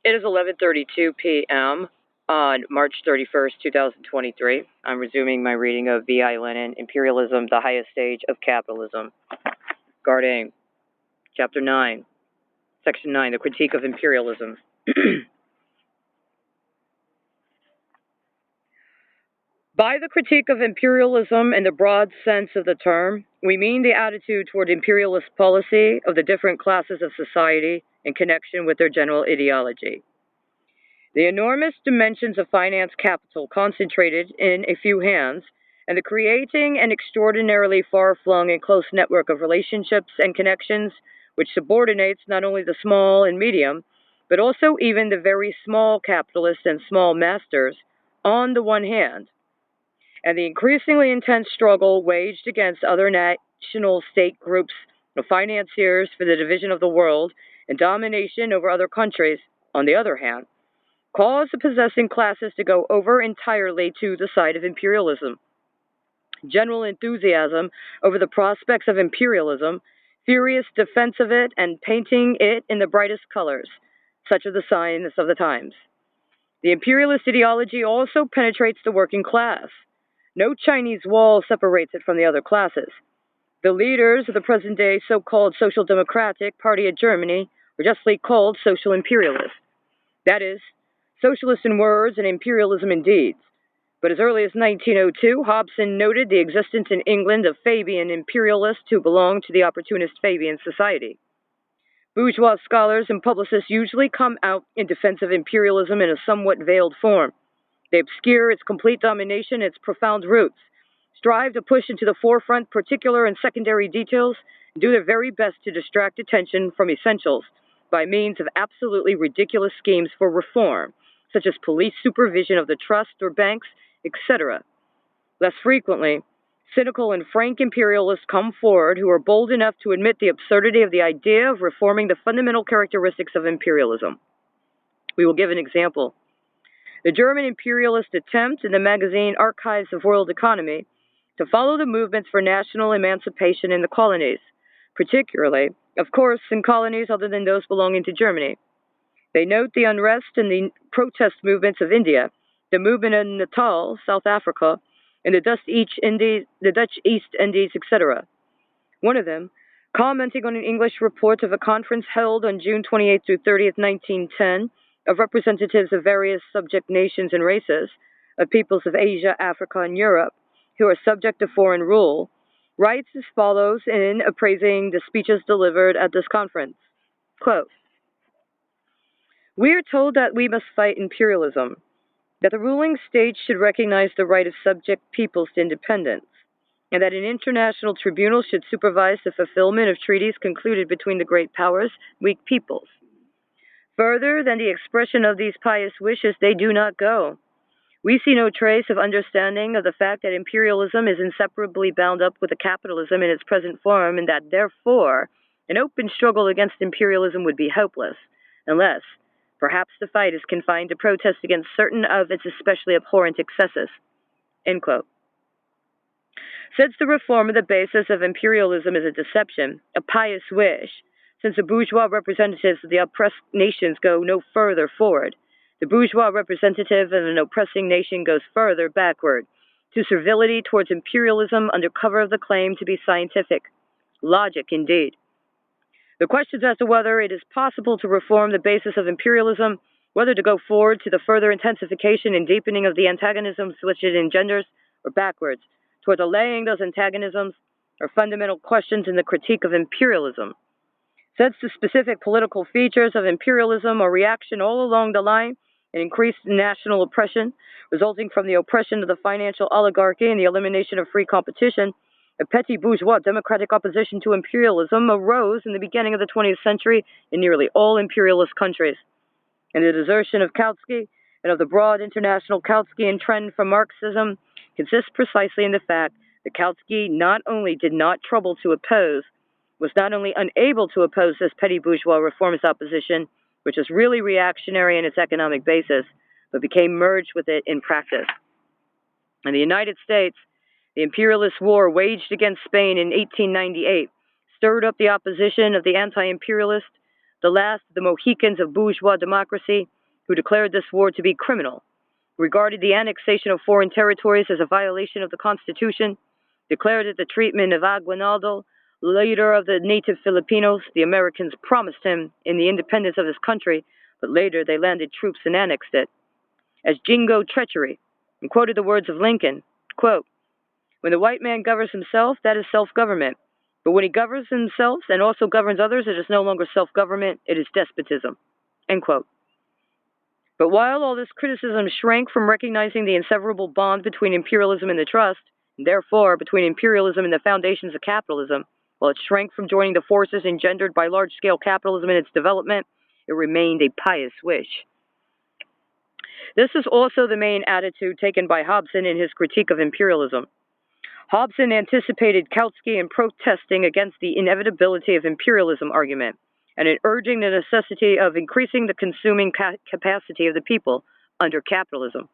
It is 11:32 p.m. on March 31st, 2023. I'm resuming my reading of V.I. Lenin, Imperialism, the Highest Stage of Capitalism, guarding Chapter 9, Section 9, The Critique of Imperialism. By the critique of imperialism in the broad sense of the term, we mean the attitude toward imperialist policy of the different classes of society in connection with their general ideology. The enormous dimensions of finance capital concentrated in a few hands, and the creating an extraordinarily far-flung and close network of relationships and connections which subordinates not only the small and medium, but also even the very small capitalists and small masters on the one hand, and the increasingly intense struggle waged against other national state groups of financiers for the division of the world and domination over other countries, on the other hand, cause the possessing classes to go over entirely to the side of imperialism. General enthusiasm over the prospects of imperialism, furious defense of it, and painting it in the brightest colors, such are the signs of the times. The imperialist ideology also penetrates the working class. No Chinese wall separates it from the other classes. The leaders of the present-day so-called Social Democratic Party of Germany are justly called social imperialists. That is, socialist in words and imperialism in deeds. But as early as 1902, Hobson noted the existence in England of Fabian imperialists who belonged to the opportunist Fabian Society. Bourgeois scholars and publicists usually come out in defense of imperialism in a somewhat veiled form. They obscure its complete domination and its profound roots, strive to push into the forefront particular and secondary details, and do their very best to distract attention from essentials by means of absolutely ridiculous schemes for reform, such as police supervision of the trust or banks, etc. Less frequently, cynical and frank imperialists come forward who are bold enough to admit the absurdity of the idea of reforming the fundamental characteristics of imperialism. We will give an example. The German imperialist attempt in the magazine Archives of World Economy to follow the movements for national emancipation in the colonies, particularly, of course, in colonies other than those belonging to Germany. They note the unrest and the protest movements of India, the movement in Natal, South Africa, and the Dutch East Indies, etc. One of them, commenting on an English report of a conference held on June 28 through 30th, 1910, of representatives of various subject nations and races, of peoples of Asia, Africa, and Europe, who are subject to foreign rule, writes as follows in appraising the speeches delivered at this conference. Quote, "We are told that we must fight imperialism, that the ruling state should recognize the right of subject peoples to independence, and that an international tribunal should supervise the fulfillment of treaties concluded between the great powers, weak peoples. Further than the expression of these pious wishes, they do not go. We see no trace of understanding of the fact that imperialism is inseparably bound up with capitalism in its present form, and that, therefore, an open struggle against imperialism would be hopeless, unless, perhaps, the fight is confined to protest against certain of its especially abhorrent excesses." End quote. Since the reform of the basis of imperialism is a deception, a pious wish, since the bourgeois representatives of the oppressed nations go no further forward, the bourgeois representative of an oppressing nation goes further backward, to servility towards imperialism under cover of the claim to be scientific. Logic, indeed. The questions as to whether it is possible to reform the basis of imperialism, whether to go forward to the further intensification and deepening of the antagonisms which it engenders, or backwards, toward allaying those antagonisms, are fundamental questions in the critique of imperialism. Since the specific political features of imperialism are reaction all along the line, and increased national oppression, resulting from the oppression of the financial oligarchy and the elimination of free competition, a petty bourgeois democratic opposition to imperialism arose in the beginning of the 20th century in nearly all imperialist countries. And the desertion of Kautsky and of the broad international Kautskyan trend from Marxism consists precisely in the fact that Kautsky not only did not trouble to oppose, was not only unable to oppose this petty bourgeois reformist opposition, which is really reactionary in its economic basis, but became merged with it in practice. In the United States, the imperialist war waged against Spain in 1898 stirred up the opposition of the anti-imperialist, the last of the Mohicans of bourgeois democracy, who declared this war to be criminal, regarded the annexation of foreign territories as a violation of the Constitution, declared that the treatment of Aguinaldo, leader of the native Filipinos, the Americans promised him in the independence of his country, but later they landed troops and annexed it, as jingo treachery, and quoted the words of Lincoln, quote, "When the white man governs himself, that is self-government. But when he governs himself and also governs others, it is no longer self-government, it is despotism," end quote. But while all this criticism shrank from recognizing the inseparable bond between imperialism and the trust, and therefore between imperialism and the foundations of capitalism, while it shrank from joining the forces engendered by large-scale capitalism in its development, it remained a pious wish. This is also the main attitude taken by Hobson in his critique of imperialism. Hobson anticipated Kautsky in protesting against the inevitability of imperialism argument, and in urging the necessity of increasing the consuming capacity of the people under capitalism.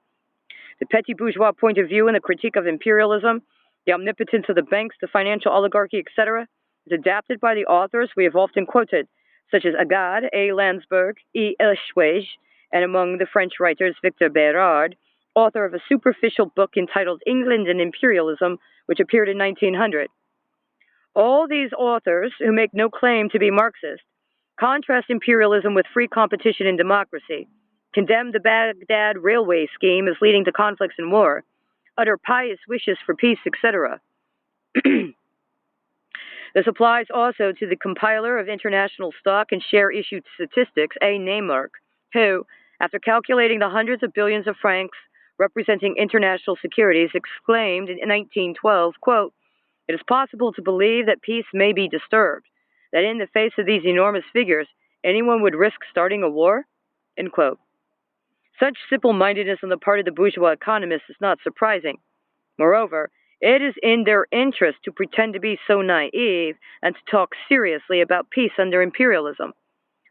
The petty bourgeois point of view in the critique of imperialism, the omnipotence of the banks, the financial oligarchy, etc., is adapted by the authors we have often quoted, such as Agard, A. Landsberg, E. Eschwege, and among the French writers Victor Bérard, author of a superficial book entitled England and Imperialism, which appeared in 1900. All these authors, who make no claim to be Marxist, contrast imperialism with free competition and democracy, condemn the Baghdad railway scheme as leading to conflicts and war, utter pious wishes for peace, etc. This applies also to the compiler of international stock and share issue statistics, A. Neymark, who, after calculating the hundreds of billions of francs representing international securities, exclaimed in 1912, quote, "It is possible to believe that peace may be disturbed, that in the face of these enormous figures, anyone would risk starting a war?" End quote. Such simple-mindedness on the part of the bourgeois economists is not surprising. Moreover, it is in their interest to pretend to be so naive and to talk seriously about peace under imperialism.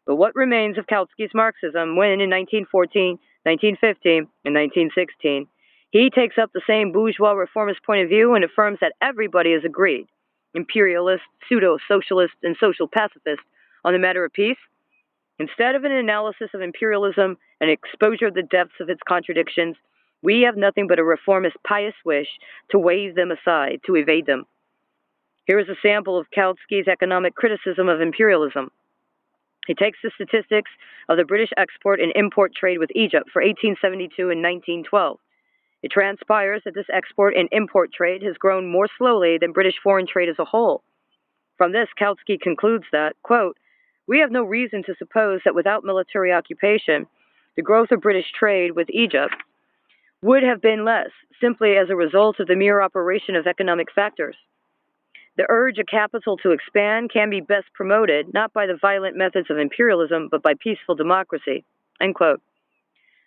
But what remains of Kautsky's Marxism when, in 1914, 1915, and 1916, he takes up the same bourgeois reformist point of view and affirms that everybody is agreed, imperialists, pseudo-socialists, and social pacifists, on the matter of peace? Instead of an analysis of imperialism and exposure of the depths of its contradictions, we have nothing but a reformist pious wish to wave them aside, to evade them. Here is a sample of Kautsky's economic criticism of imperialism. He takes the statistics of the British export and import trade with Egypt for 1872 and 1912. It transpires that this export and import trade has grown more slowly than British foreign trade as a whole. From this, Kautsky concludes that, quote, "We have no reason to suppose that without military occupation, the growth of British trade with Egypt would have been less, simply as a result of the mere operation of economic factors. The urge of capital to expand can be best promoted not by the violent methods of imperialism, but by peaceful democracy." End quote.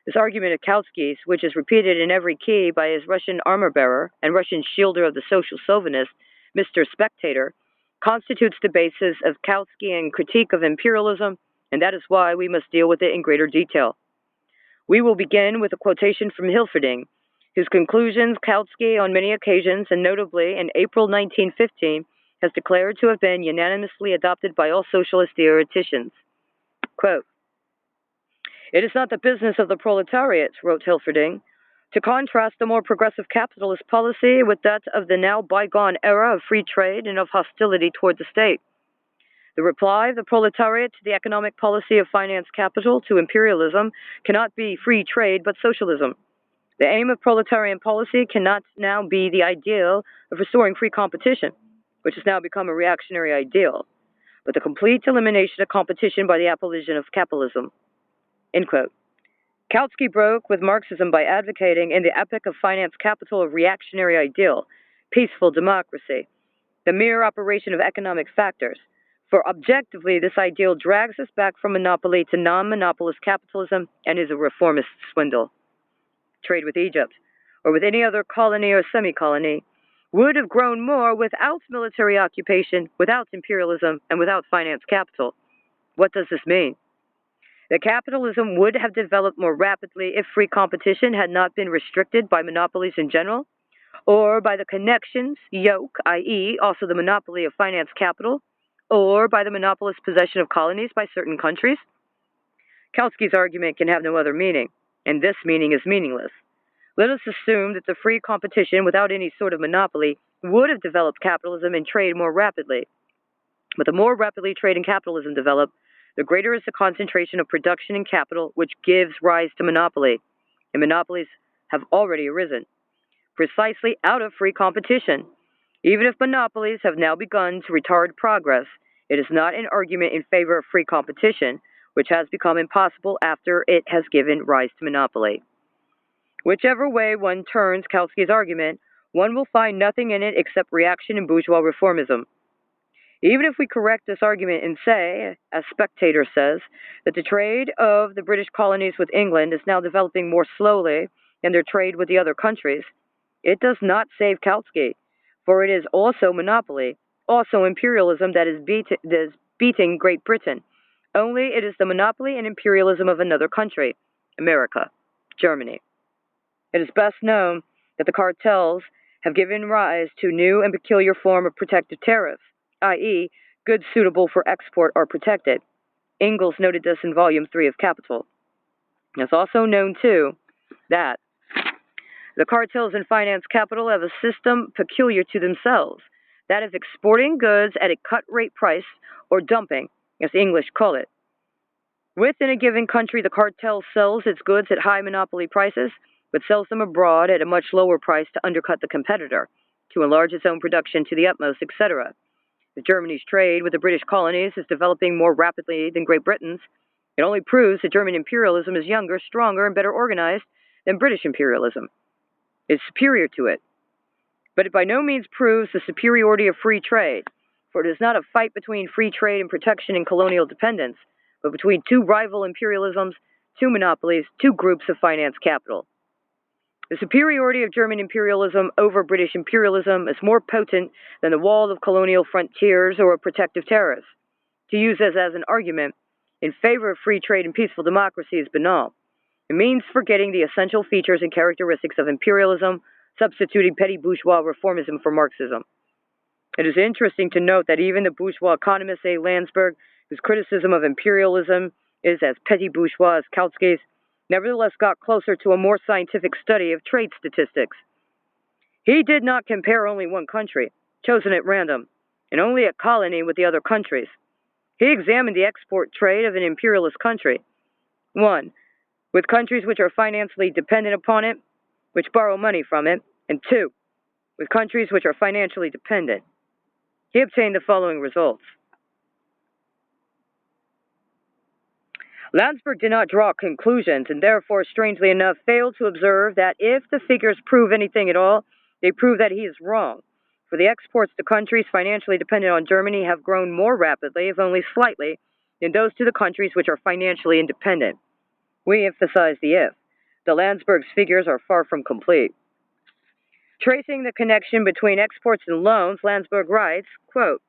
This argument of Kautsky's, which is repeated in every key by his Russian armor-bearer and Russian shielder of the social chauvinist, Mr. Spectator, constitutes the basis of Kautskyan critique of imperialism, and that is why we must deal with it in greater detail. We will begin with a quotation from Hilferding, whose conclusions Kautsky on many occasions, and notably in April 1915, has declared to have been unanimously adopted by all socialist theoreticians. Quote, "It is not the business of the proletariat," wrote Hilferding, "to contrast the more progressive capitalist policy with that of the now bygone era of free trade and of hostility toward the state. The reply of the proletariat to the economic policy of finance capital to imperialism cannot be free trade but socialism. The aim of proletarian policy cannot now be the ideal of restoring free competition, which has now become a reactionary ideal, but the complete elimination of competition by the abolition of capitalism." End quote. Kautsky broke with Marxism by advocating in the Epic of Finance Capital a reactionary ideal, peaceful democracy, the mere operation of economic factors. For objectively, this ideal drags us back from monopoly to non-monopolist capitalism and is a reformist swindle. Trade with Egypt, or with any other colony or semi-colony, would have grown more without military occupation, without imperialism, and without finance capital. What does this mean? That capitalism would have developed more rapidly if free competition had not been restricted by monopolies in general, or by the connections, yoke, i.e., also the monopoly of finance capital, or by the monopolist possession of colonies by certain countries? Kautsky's argument can have no other meaning, and this meaning is meaningless. Let us assume that the free competition without any sort of monopoly would have developed capitalism and trade more rapidly. But the more rapidly trade and capitalism develop, the greater is the concentration of production and capital, which gives rise to monopoly. And monopolies have already arisen, precisely out of free competition. Even if monopolies have now begun to retard progress, it is not an argument in favor of free competition, which has become impossible after it has given rise to monopoly. Whichever way one turns Kautsky's argument, one will find nothing in it except reaction and bourgeois reformism. Even if we correct this argument and say, as Spectator says, that the trade of the British colonies with England is now developing more slowly than their trade with the other countries, it does not save Kautsky, for it is also monopoly, also imperialism that is beating Great Britain. Only it is the monopoly and imperialism of another country, America, Germany. It is best known that the cartels have given rise to new and peculiar form of protective tariffs, i.e., goods suitable for export are protected. Engels noted this in Volume 3 of Capital. It's also known, too, that the cartels in finance capital have a system peculiar to themselves, that of exporting goods at a cut-rate price, or dumping, as the English call it. Within a given country, the cartel sells its goods at high monopoly prices, but sells them abroad at a much lower price to undercut the competitor, to enlarge its own production to the utmost, etc. If Germany's trade with the British colonies is developing more rapidly than Great Britain's, it only proves that German imperialism is younger, stronger, and better organized than British imperialism. It is superior to it. But it by no means proves the superiority of free trade, for it is not a fight between free trade and protection and colonial dependence, but between two rival imperialisms, two monopolies, two groups of finance capital. The superiority of German imperialism over British imperialism is more potent than the wall of colonial frontiers or a protective tariff. To use this as an argument in favor of free trade and peaceful democracy is banal. It means forgetting the essential features and characteristics of imperialism, substituting petty bourgeois reformism for Marxism. It is interesting to note that even the bourgeois economist A. Landsberg, whose criticism of imperialism is as petty bourgeois as Kautsky's, nevertheless got closer to a more scientific study of trade statistics. He did not compare only one country, chosen at random, and only a colony with the other countries. He examined the export trade of an imperialist country. 1. With countries which are financially dependent upon it, which borrow money from it, and 2. With countries which are financially dependent. He obtained the following results. Landsberg did not draw conclusions and therefore, strangely enough, failed to observe that if the figures prove anything at all, they prove that he is wrong. For the exports to countries financially dependent on Germany have grown more rapidly, if only slightly, than those to the countries which are financially independent. We emphasize the if. The Landsberg's figures are far from complete. Tracing the connection between exports and loans, Landsberg writes, quote,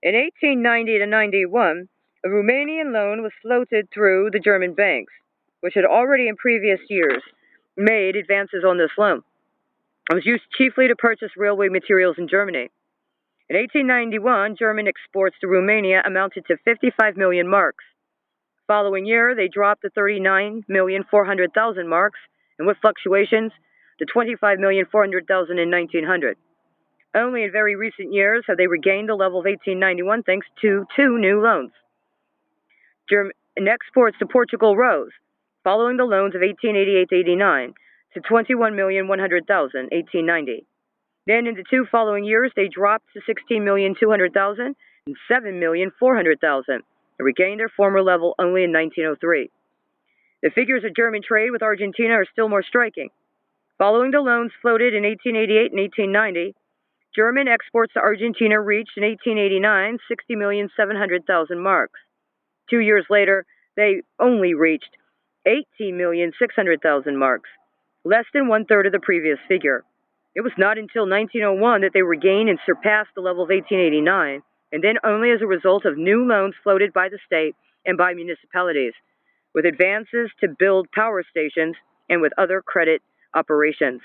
in 1890 to 91, a Romanian loan was floated through the German banks, which had already in previous years made advances on this loan. It was used chiefly to purchase railway materials in Germany. In 1891, German exports to Romania amounted to 55 million marks. Following year, they dropped to 39,400,000 marks, and with fluctuations, to 25,400,000 in 1900. Only in very recent years have they regained the level of 1891 thanks to two new loans. German exports to Portugal rose, following the loans of 1888-89 to 21,100,000 1890. Then in the two following years, they dropped to 16,200,000 and 7,400,000 and regained their former level only in 1903. The figures of German trade with Argentina are still more striking. Following the loans floated in 1888 and 1890, German exports to Argentina reached in 1889 60,700,000 marks. 2 years later, they only reached 18,600,000 marks, less than one-third of the previous figure. It was not until 1901 that they regained and surpassed the level of 1889, and then only as a result of new loans floated by the state and by municipalities, with advances to build power stations and with other credit operations.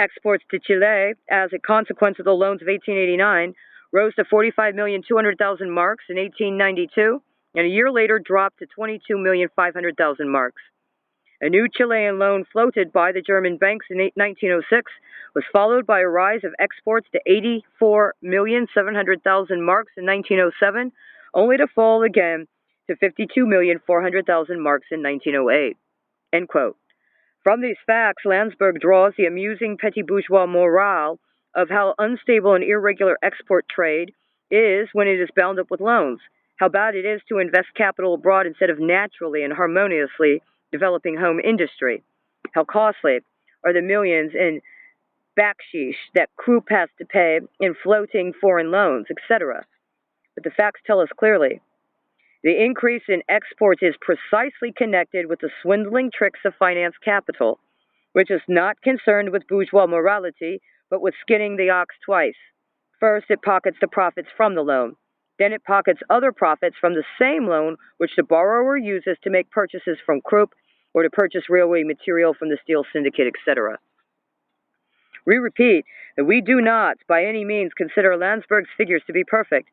Exports to Chile, as a consequence of the loans of 1889, rose to 45,200,000 marks in 1892, and a year later dropped to 22,500,000 marks. A new Chilean loan floated by the German banks in 1906 was followed by a rise of exports to 84,700,000 marks in 1907, only to fall again to 52,400,000 marks in 1908. End quote. From these facts, Landsberg draws the amusing petit bourgeois morale of how unstable and irregular export trade is when it is bound up with loans, how bad it is to invest capital abroad instead of naturally and harmoniously developing home industry, how costly are the millions in backsheesh that Krupp has to pay in floating foreign loans, etc. But the facts tell us clearly. The increase in exports is precisely connected with the swindling tricks of finance capital, which is not concerned with bourgeois morality, but with skinning the ox twice. First, it pockets the profits from the loan. Then it pockets other profits from the same loan, which the borrower uses to make purchases from Krupp or to purchase railway material from the steel syndicate, etc. We repeat that we do not, by any means, consider Landsberg's figures to be perfect,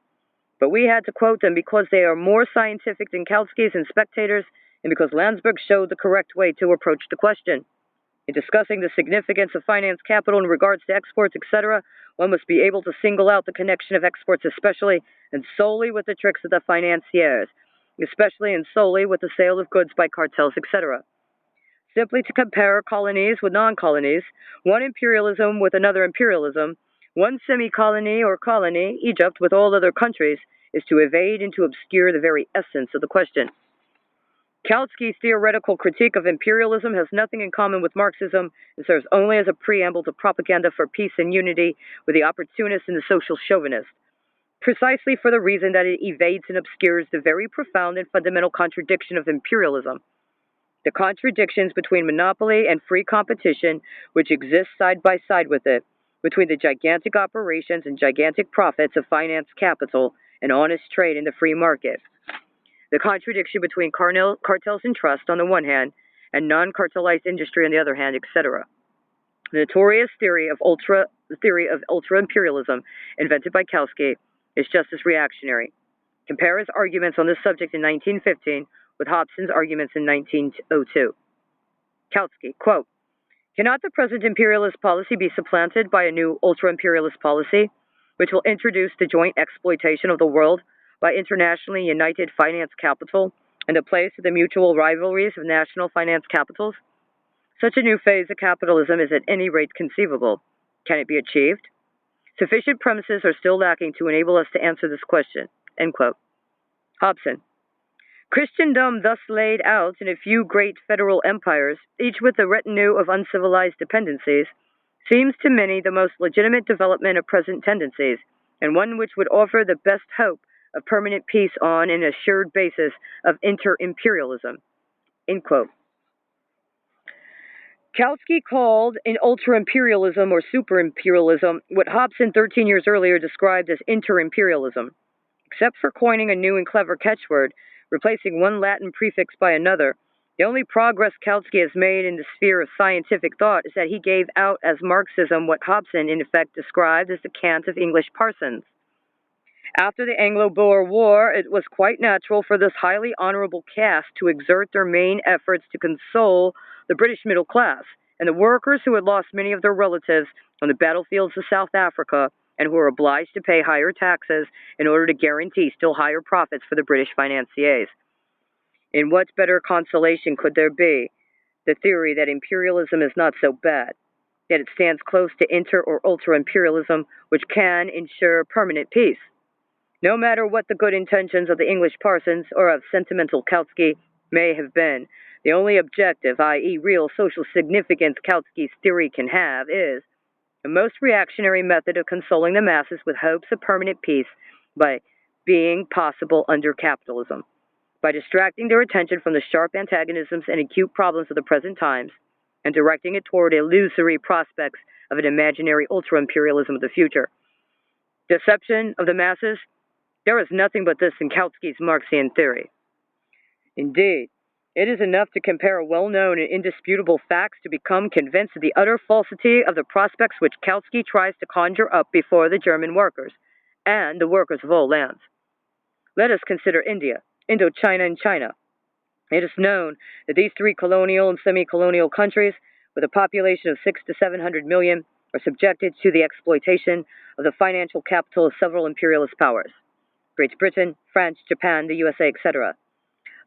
but we had to quote them because they are more scientific than Kautsky's and Spectator's, and because Landsberg showed the correct way to approach the question. In discussing the significance of finance capital in regards to exports, etc., one must be able to single out the connection of exports especially and solely with the tricks of the financiers, especially and solely with the sale of goods by cartels, etc. Simply to compare colonies with non-colonies, one imperialism with another imperialism, one semi-colony or colony, Egypt, with all other countries, is to evade and to obscure the very essence of the question. Kautsky's theoretical critique of imperialism has nothing in common with Marxism and serves only as a preamble to propaganda for peace and unity with the opportunist and the social chauvinist, precisely for the reason that it evades and obscures the very profound and fundamental contradiction of imperialism. The contradictions between monopoly and free competition, which exist side by side with it, between the gigantic operations and gigantic profits of finance capital and honest trade in the free market. The contradiction between cartels and trust on the one hand, and non-cartelized industry on the other hand, etc. The notorious theory of ultra-imperialism invented by Kautsky is just as reactionary. Compare his arguments on this subject in 1915 with Hobson's arguments in 1902. Kautsky, quote, "Cannot the present imperialist policy be supplanted by a new ultra-imperialist policy, which will introduce the joint exploitation of the world by internationally united finance capital in the place of the mutual rivalries of national finance capitals? Such a new phase of capitalism is at any rate conceivable. Can it be achieved? Sufficient premises are still lacking to enable us to answer this question." End quote. Hobson. Christendom thus laid out in a few great federal empires, each with a retinue of uncivilized dependencies, seems to many the most legitimate development of present tendencies, and one which would offer the best hope of permanent peace on an assured basis of inter-imperialism. End quote. Kautsky called in ultra-imperialism or super-imperialism what Hobson 13 years earlier described as inter-imperialism. Except for coining a new and clever catchword, replacing one Latin prefix by another, the only progress Kautsky has made in the sphere of scientific thought is that he gave out as Marxism what Hobson in effect described as the cant of English parsons. After the Anglo-Boer War, it was quite natural for this highly honorable caste to exert their main efforts to console the British middle class and the workers who had lost many of their relatives on the battlefields of South Africa and who were obliged to pay higher taxes in order to guarantee still higher profits for the British financiers. In what better consolation could there be? The theory that imperialism is not so bad, that it stands close to inter- or ultra-imperialism, which can ensure permanent peace. No matter what the good intentions of the English parsons or of sentimental Kautsky may have been, the only objective, i.e. real social significance Kautsky's theory can have is the most reactionary method of consoling the masses with hopes of permanent peace by being possible under capitalism, by distracting their attention from the sharp antagonisms and acute problems of the present times and directing it toward illusory prospects of an imaginary ultra-imperialism of the future. Deception of the masses? There is nothing but this in Kautsky's Marxian theory. Indeed, it is enough to compare well-known and indisputable facts to become convinced of the utter falsity of the prospects which Kautsky tries to conjure up before the German workers. and the workers of all lands. Let us consider India, Indochina, and China. It is known that these three colonial and semi-colonial countries, with a population of 6 to 700 million, are subjected to the exploitation of the financial capital of several imperialist powers: Great Britain, France, Japan, the USA, etc.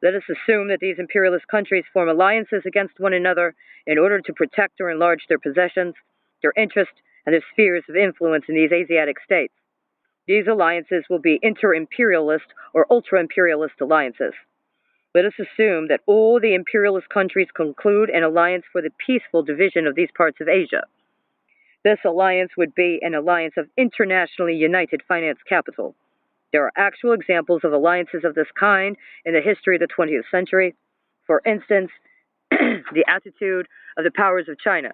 Let us assume that these imperialist countries form alliances against one another in order to protect or enlarge their possessions, their interests, and their spheres of influence in these Asiatic states. These alliances will be inter-imperialist or ultra-imperialist alliances. Let us assume that all the imperialist countries conclude an alliance for the peaceful division of these parts of Asia. This alliance would be an alliance of internationally united finance capital. There are actual examples of alliances of this kind in the history of the 20th century. For instance, the attitude of the powers of China.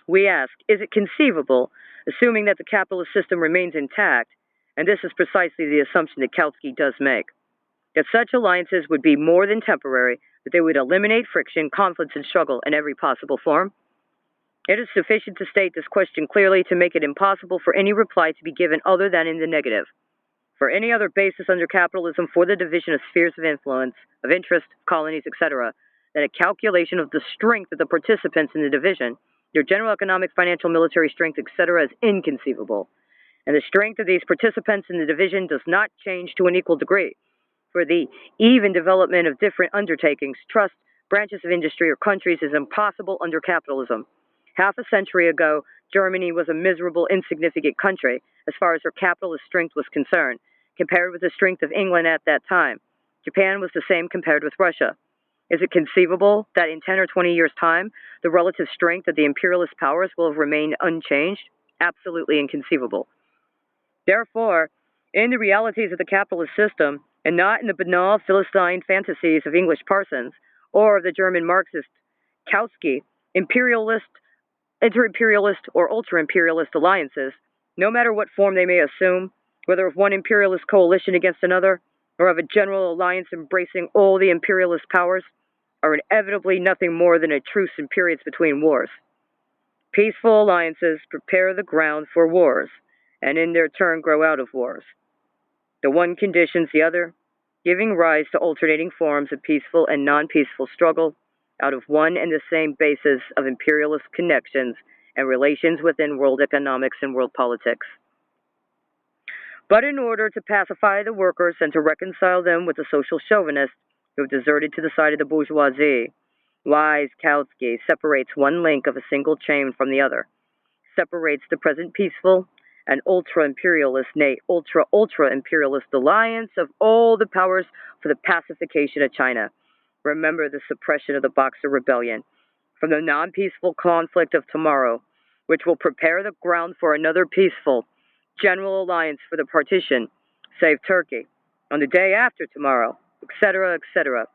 We ask, is it conceivable, assuming that the capitalist system remains intact, and this is precisely the assumption that Kautsky does make, that such alliances would be more than temporary, that they would eliminate friction, conflicts, and struggle in every possible form? It is sufficient to state this question clearly to make it impossible for any reply to be given other than in the negative. For any other basis under capitalism for the division of spheres of influence, of interest, colonies, etc., than a calculation of the strength of the participants in the division, their general economic, financial, military strength, etc., is inconceivable. And the strength of these participants in the division does not change to an equal degree. For the even development of different undertakings, trusts, branches of industry, or countries is impossible under capitalism. Half a century ago, Germany was a miserable, insignificant country as far as her capitalist strength was concerned, compared with the strength of England at that time. Japan was the same compared with Russia. Is it conceivable that in 10 or 20 years' time, the relative strength of the imperialist powers will have remained unchanged? Absolutely inconceivable. Therefore, in the realities of the capitalist system, and not in the banal Philistine fantasies of English Parsons or of the German Marxist Kautsky, imperialist, inter-imperialist, or ultra-imperialist alliances, no matter what form they may assume, whether of one imperialist coalition against another, or of a general alliance embracing all the imperialist powers, are inevitably nothing more than a truce in periods between wars. Peaceful alliances prepare the ground for wars, and in their turn grow out of wars. The one conditions the other, giving rise to alternating forms of peaceful and non-peaceful struggle out of one and the same basis of imperialist connections and relations within world economics and world politics. But in order to pacify the workers and to reconcile them with the social chauvinists who have deserted to the side of the bourgeoisie, wise Kautsky separates one link of a single chain from the other, separates the present peaceful and ultra-imperialist, nay, ultra-imperialist alliance of all the powers for the pacification of China. Remember the suppression of the Boxer Rebellion, from the non-peaceful conflict of tomorrow, which will prepare the ground for another peaceful, general alliance for the partition, save Turkey, on the day after tomorrow, etc., etc.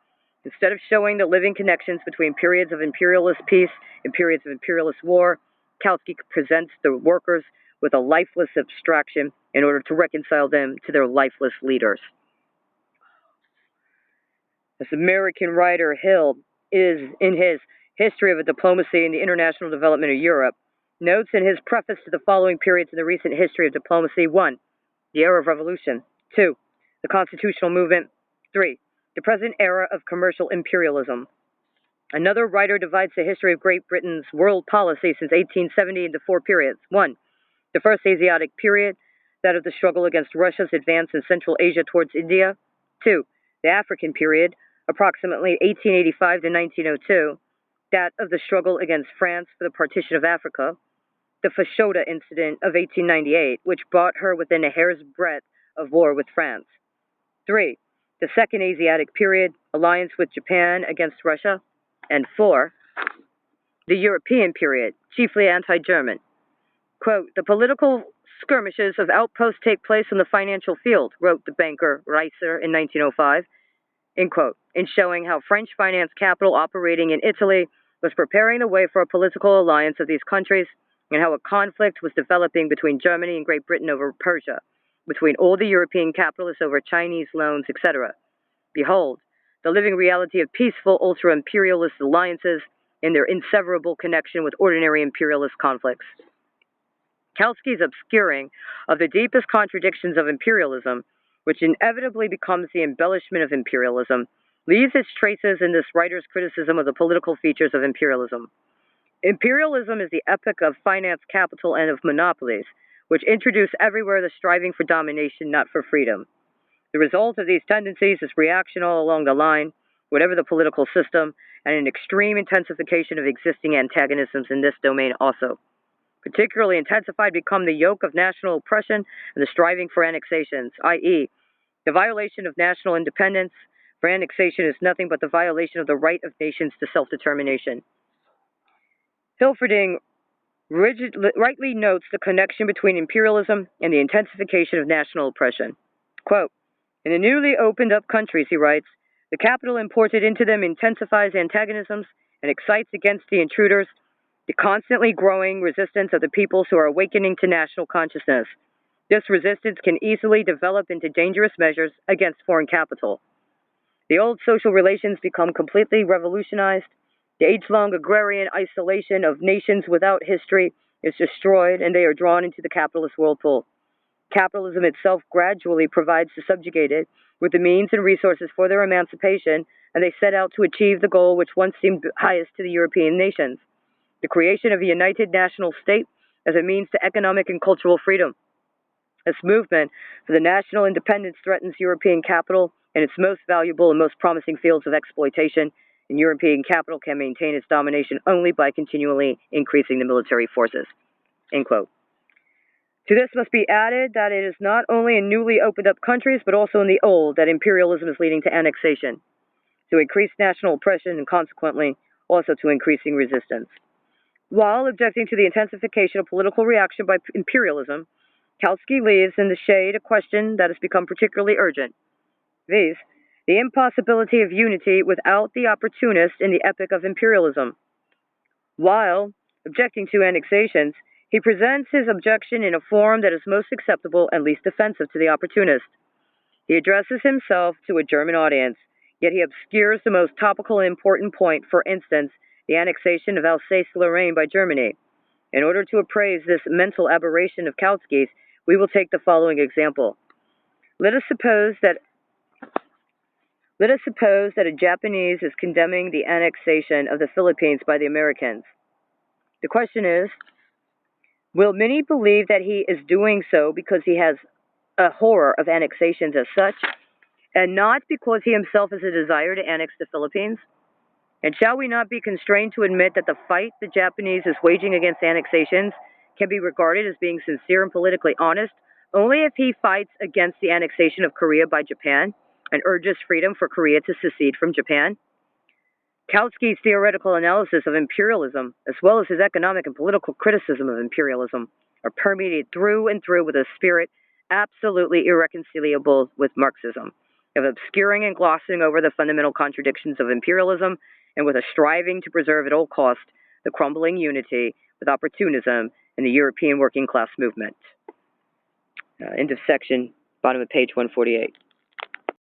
Instead of showing the living connections between periods of imperialist peace and periods of imperialist war, Kautsky presents the workers with a lifeless abstraction in order to reconcile them to their lifeless leaders. This American writer Hill is, in his History of a Diplomacy and the International Development of Europe, notes in his preface to the following periods in the recent history of diplomacy: 1. The era of revolution. 2. The constitutional movement. 3. The present era of commercial imperialism. Another writer divides the history of Great Britain's world policy since 1870 into 4 periods. 1. The first Asiatic period, that of the struggle against Russia's advance in Central Asia towards India. 2. The African period, approximately 1885 to 1902, that of the struggle against France for the partition of Africa. The Fashoda incident of 1898, which brought her within a hair's breadth of war with France. 3. The second Asiatic period, alliance with Japan against Russia. And 4. The European period, chiefly anti-German. Quote, the political skirmishes of outposts take place on the financial field, wrote the banker Reiser in 1905, end quote, in showing how French finance capital operating in Italy was preparing the way for a political alliance of these countries, and how a conflict was developing between Germany and Great Britain over Persia, between all the European capitalists over Chinese loans, etc. Behold, the living reality of peaceful ultra-imperialist alliances in their inseverable connection with ordinary imperialist conflicts. Kautsky's obscuring of the deepest contradictions of imperialism, which inevitably becomes the embellishment of imperialism, leaves its traces in this writer's criticism of the political features of imperialism. Imperialism is the epoch of finance, capital, and of monopolies, which introduce everywhere the striving for domination, not for freedom. The result of these tendencies is reaction all along the line, whatever the political system, and an extreme intensification of existing antagonisms in this domain also. Particularly intensified become the yoke of national oppression and the striving for annexations, i.e., the violation of national independence. For annexation is nothing but the violation of the right of nations to self-determination. Hilferding rightly notes the connection between imperialism and the intensification of national oppression. Quote, in the newly opened up countries, he writes, the capital imported into them intensifies antagonisms and excites against the intruders the constantly growing resistance of the peoples who are awakening to national consciousness. This resistance can easily develop into dangerous measures against foreign capital. The old social relations become completely revolutionized. The age-long agrarian isolation of nations without history is destroyed, and they are drawn into the capitalist whirlpool. Capitalism itself gradually provides the subjugated with the means and resources for their emancipation, and they set out to achieve the goal which once seemed highest to the European nations, the creation of a united national state as a means to economic and cultural freedom. This movement for the national independence threatens European capital and its most valuable and most promising fields of exploitation, and European capital can maintain its domination only by continually increasing the military forces. End quote. To this must be added that it is not only in newly opened up countries, but also in the old, that imperialism is leading to annexation, to increased national oppression, and consequently also to increasing resistance. While objecting to the intensification of political reaction by imperialism, Kautsky leaves in the shade a question that has become particularly urgent, viz., the impossibility of unity without the opportunist in the epoch of imperialism. While objecting to annexations, he presents his objection in a form that is most acceptable and least offensive to the opportunist. He addresses himself to a German audience, yet he obscures the most topical and important point, for instance, the annexation of Alsace-Lorraine by Germany. In order to appraise this mental aberration of Kautsky's, we will take the following example. Let us suppose that a Japanese is condemning the annexation of the Philippines by the Americans. The question is, will many believe that he is doing so because he has a horror of annexations as such, and not because he himself has a desire to annex the Philippines? And shall we not be constrained to admit that the fight the Japanese is waging against annexations can be regarded as being sincere and politically honest only if he fights against the annexation of Korea by Japan and urges freedom for Korea to secede from Japan? Kautsky's theoretical analysis of imperialism, as well as his economic and political criticism of imperialism, are permeated through and through with a spirit absolutely irreconcilable with Marxism, of obscuring and glossing over the fundamental contradictions of imperialism, and with a striving to preserve at all cost the crumbling unity with opportunism in the European working class movement. End of section, bottom of page 148.